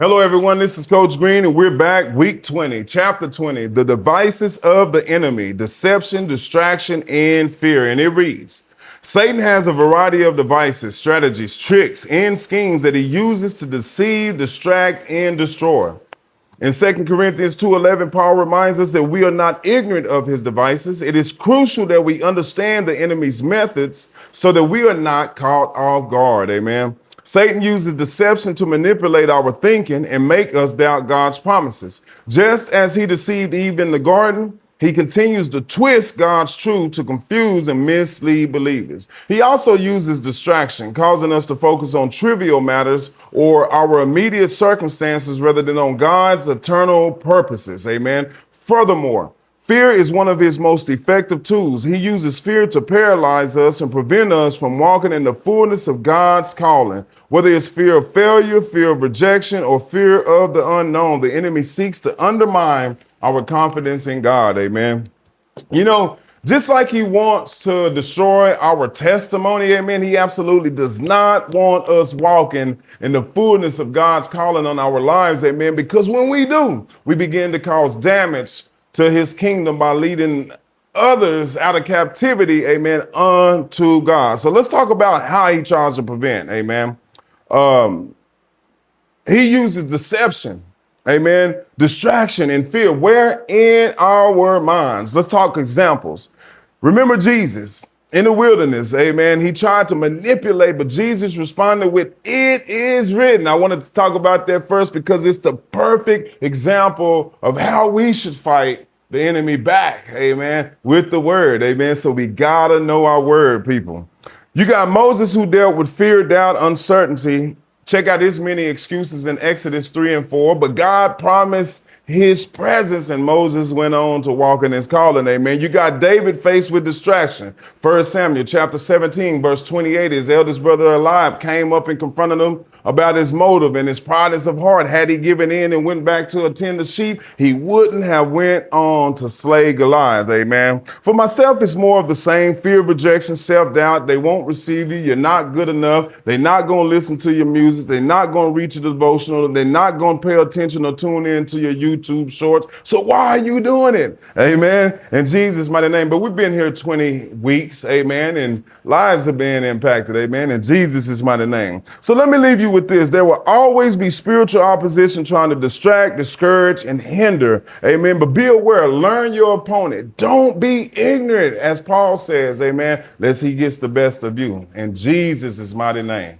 Hello, everyone. This is Coach Green, and we're back week 20, chapter 20, the devices of the enemy, deception, distraction, and fear. And it reads, Satan has a variety of devices, strategies, tricks, and schemes that he uses to deceive, distract, and destroy. In 2 Corinthians 2:11, Paul reminds us that we are not ignorant of his devices. It is crucial that we understand the enemy's methods so that we are not caught off guard. Amen. Satan uses deception to manipulate our thinking and make us doubt God's promises. Just as he deceived Eve in the garden, he continues to twist God's truth to confuse and mislead believers. He also uses distraction, causing us to focus on trivial matters or our immediate circumstances rather than on God's eternal purposes. Amen. Furthermore, fear is one of his most effective tools. He uses fear to paralyze us and prevent us from walking in the fullness of God's calling. Whether it's fear of failure, fear of rejection, or fear of the unknown, the enemy seeks to undermine our confidence in God. Amen. You know, just like he wants to destroy our testimony, amen, he absolutely does not want us walking in the fullness of God's calling on our lives, amen, because when we do, we begin to cause damage to his kingdom by leading others out of captivity, amen, unto God. So let's talk about how he tries to prevent, amen. He uses deception, amen, distraction and fear. Where in our minds? Let's talk examples. Remember Jesus in the wilderness, amen. He tried to manipulate, but Jesus responded with, "It is written." I wanted to talk about that first because it's the perfect example of how we should fight the enemy back, amen, with the word, amen. So we gotta know our word, people. You got Moses who dealt with fear, doubt, uncertainty. Check out his many excuses in Exodus 3 and 4, but God promised his presence and Moses went on to walk in his calling, amen. You got David faced with distraction. 1 Samuel chapter 17, verse 28, his eldest brother Eliab came up and confronted him about his motive and his proudness of heart. Had he given in and went back to attend the sheep, he wouldn't have went on to slay Goliath, amen. For myself, it's more of the same: fear of rejection, self-doubt. They won't receive you. You're not good enough. They're not going to listen to your music. They're not going to read your devotional. They're not going to pay attention or tune in to your YouTube shorts. So why are you doing it? Amen. In Jesus' mighty name. But we've been here 20 weeks, amen, and lives are being impacted, amen, in Jesus' mighty name. So let me leave you with this. There will always be spiritual opposition trying to distract, discourage, and hinder. Amen. But be aware, learn your opponent. Don't be ignorant, as Paul says, amen, lest he gets the best of you. In Jesus' mighty name.